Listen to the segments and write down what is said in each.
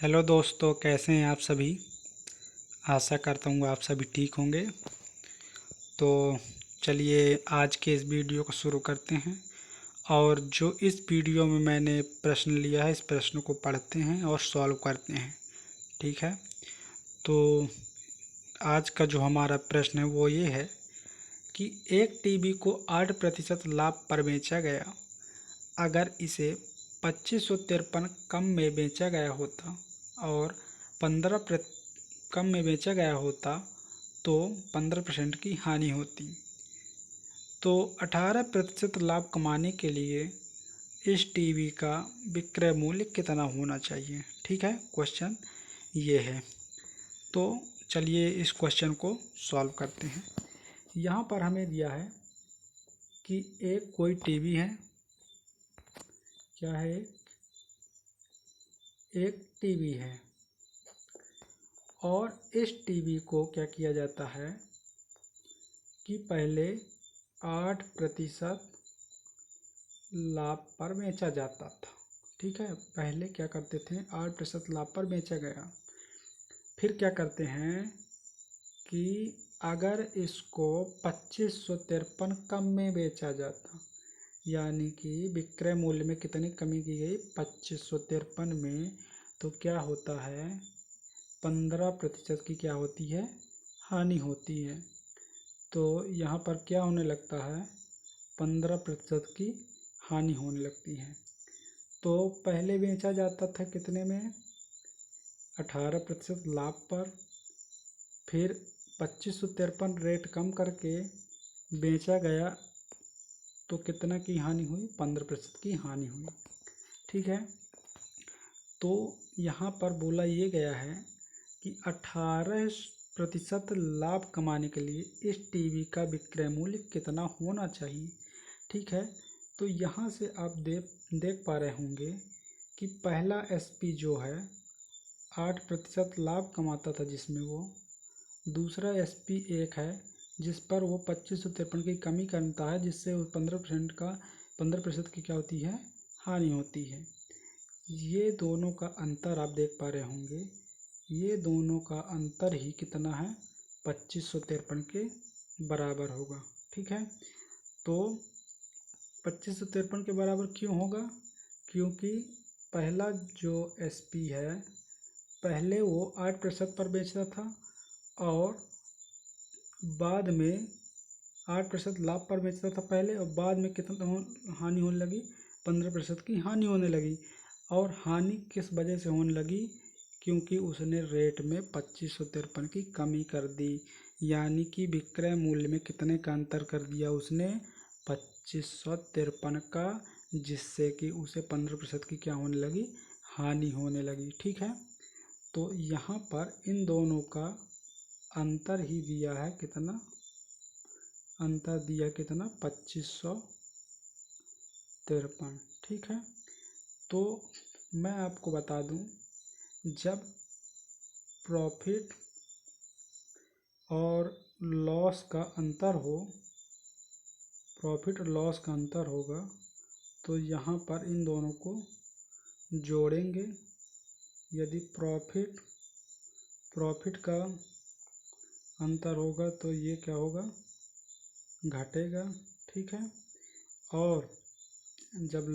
Hello दोस्तों, कैसे हैं आप सभी। आशा करता हूँ आप सभी ठीक होंगे। तो चलिए आज के इस वीडियो को शुरू करते हैं। और जो इस वीडियो में मैंने प्रश्न लिया है, इस प्रश्न को पढ़ते हैं और सॉल्व करते हैं। ठीक है। तो आज का जो हमारा प्रश्न है वो ये है कि एक टीवी को 8% लाभ पर बेचा गया। अगर इसे 2553 कम में बेचा गया होता और 15 कम में बेचा गया होता तो 15% की हानि होती। तो 18% लाभ कमाने के लिए इस टीवी का विक्रय मूल्य कितना होना चाहिए। ठीक है, क्वेश्चन ये है। तो चलिए इस क्वेश्चन को सॉल्व करते हैं। यहाँ पर हमें दिया है कि एक कोई टीवी है। क्या है? एक टीवी है और इस टीवी को क्या किया जाता है कि पहले 8% लाभ पर बेचा जाता था। ठीक है, पहले क्या करते थे, 8% लाभ पर बेचा गया। फिर क्या करते हैं कि अगर इसको 2553 कम में बेचा जाता, यानी कि विक्रय मूल्य में कितनी कमी की गई, 2553 में, तो क्या होता है, 15% की क्या होती है, हानि होती है। तो यहाँ पर क्या होने लगता है, 15% की हानि होने लगती है। तो पहले बेचा जाता था कितने में, 18% लाभ पर। फिर 2553 रेट कम करके बेचा गया तो कितना की हानि हुई, 15% की हानि हुई। ठीक है। तो यहाँ पर बोला ये गया है कि 18% लाभ कमाने के लिए इस टीवी का विक्रय मूल्य कितना होना चाहिए। ठीक है। तो यहाँ से आप देख पा रहे होंगे कि पहला एसपी जो है 8% लाभ कमाता था जिसमें वो, दूसरा एसपी एक है जिस पर वो 2553 की कमी करता है, जिससे वो 15% की क्या होती है, हानि होती है। ये दोनों का अंतर आप देख पा रहे होंगे। ये दोनों का अंतर ही कितना है, 2553 के बराबर होगा। ठीक है। तो 2553 के बराबर क्यों होगा, क्योंकि पहला जो एसपी है पहले वो 8% पर बेचता था और बाद में 8% लाभ पर बेचता था पहले, और बाद में कितना हानि होने लगी, 15% की हानि होने लगी। और हानि किस वजह से होने लगी, क्योंकि उसने रेट में 2553 की कमी कर दी, यानी कि विक्रय मूल्य में कितने का अंतर कर दिया उसने, 2553 का, जिससे कि उसे 15% की क्या होने लगी, हानि होने लगी। ठीक है। तो यहाँ पर इन दोनों का अंतर ही दिया है कितना, अंतर दिया कितना, 2553। ठीक है। तो मैं आपको बता दूं, जब प्रॉफिट और लॉस का अंतर हो, प्रॉफिट और लॉस का अंतर होगा, तो यहाँ पर इन दोनों को जोड़ेंगे। यदि प्रॉफिट का अंतर होगा तो ये क्या होगा, घटेगा। ठीक है। और जब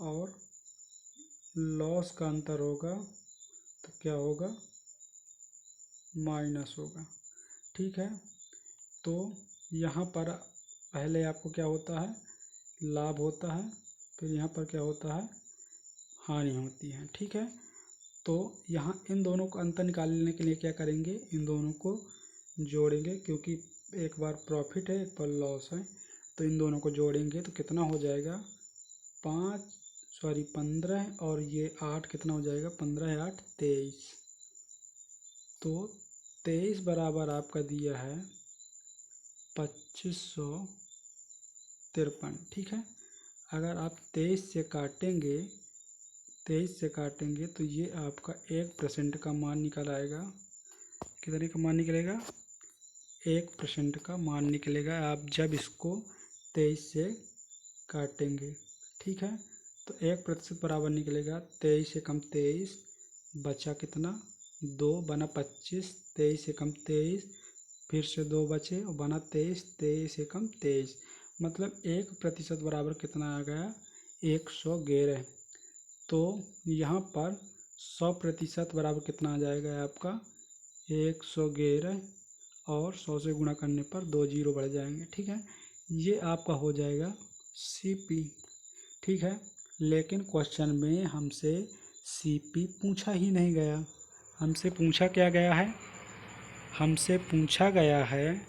और लॉस का अंतर होगा तो क्या होगा, माइनस होगा। ठीक है। तो यहाँ पर पहले आपको क्या होता है, लाभ होता है, फिर यहाँ पर क्या होता है, हानि होती है। ठीक है। तो यहाँ इन दोनों को अंतर निकालने के लिए क्या करेंगे, इन दोनों को जोड़ेंगे, क्योंकि एक बार प्रॉफिट है एक बार लॉस है। तो इन दोनों को जोड़ेंगे तो कितना हो जाएगा, 15 और ये 8 कितना हो जाएगा, 15 है 8 23। तो 23 बराबर आपका दिया है 2553। ठीक है। अगर आप 23 से काटेंगे तो ये आपका 1% का मान निकल आएगा। कितने का मान निकलेगा, 1% का मान निकलेगा आप जब इसको 23 से काटेंगे। ठीक है। तो 1% बराबर निकलेगा 23 से कम 23, बचा कितना 2 बना 25, 23 एकम 23, फिर से 2 बचे और बना 23, 23 एकम 23, मतलब 1% बराबर कितना आ गया 111। तो यहाँ पर 100% बराबर कितना आ जाएगा आपका 111, और 100 से गुणा करने पर 2 जीरो बढ़ जाएंगे। ठीक है, ये आपका हो जाएगा CP। ठीक है, लेकिन क्वेश्चन में हमसे CP पूछा ही नहीं गया। हमसे पूछा क्या गया है, हमसे पूछा गया है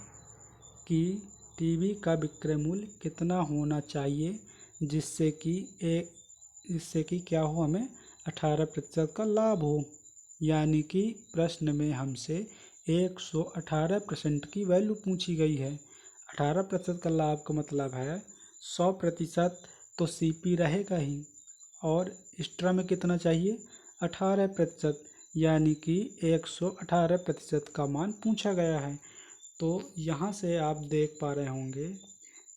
कि टीवी का विक्रय मूल्य कितना होना चाहिए जिससे कि क्या हो, हमें 18% का लाभ हो। यानी कि प्रश्न में हमसे 118% की वैल्यू पूछी गई है। 18% का लाभ का मतलब है 100%, तो CP रहेगा ही, और एक्स्ट्रा में कितना चाहिए 18%, यानी कि 118% का मान पूछा गया है। तो यहाँ से आप देख पा रहे होंगे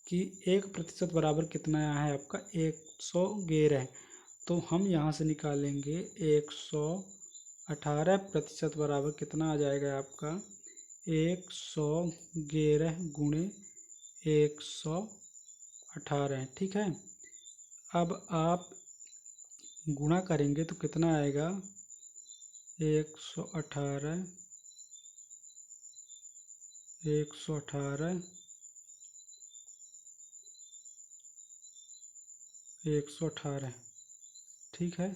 कि 1% बराबर कितना आया है आपका 111। तो हम यहाँ से निकालेंगे 118% बराबर कितना आ जाएगा आपका 111 गुणे 118। ठीक है, अब आप गुणा करेंगे तो कितना आएगा 118 118। ठीक है,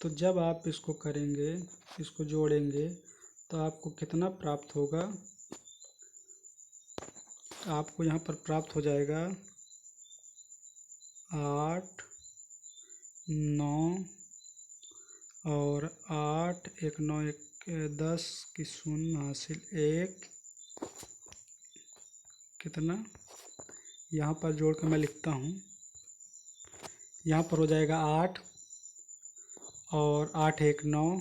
तो जब आप इसको करेंगे, इसको जोड़ेंगे, तो आपको कितना प्राप्त होगा, आपको यहाँ पर प्राप्त हो जाएगा 8, 9 और 8, 1 9 1 10 की शून्य हासिल 1, कितना, यहाँ पर जोड़ कर मैं लिखता हूँ, यहाँ पर हो जाएगा 8 और 8 1 9,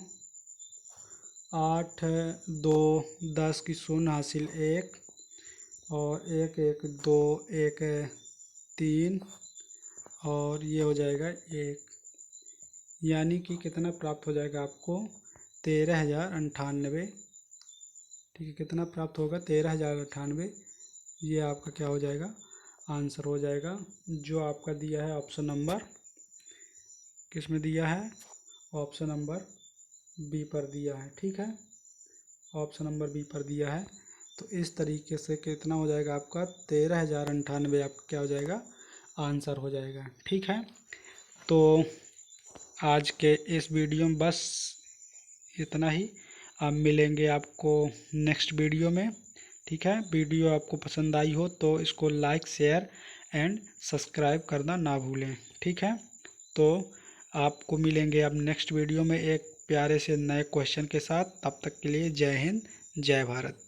8 2 10 की शून्य हासिल 1, और 1 1 2 1 3, और ये हो जाएगा 1, यानी कि कितना प्राप्त हो जाएगा आपको 13,098। ठीक है, कितना प्राप्त होगा 13,098। ये आपका क्या हो जाएगा आंसर हो जाएगा, जो आपका दिया है ऑप्शन नंबर किस में दिया है, ऑप्शन नंबर बी पर दिया है। ठीक है, ऑप्शन नंबर बी पर दिया है। तो इस तरीके से कितना हो जाएगा आपका 13,098 आपका क्या हो जाएगा आंसर हो जाएगा। ठीक है, तो आज के इस वीडियो में बस इतना ही। अब मिलेंगे आपको नेक्स्ट वीडियो में। ठीक है, वीडियो आपको पसंद आई हो तो इसको लाइक शेयर एंड सब्सक्राइब करना ना भूलें। ठीक है, तो आपको मिलेंगे अब नेक्स्ट वीडियो में एक प्यारे से नए क्वेश्चन के साथ। तब तक के लिए जय हिंद, जय भारत।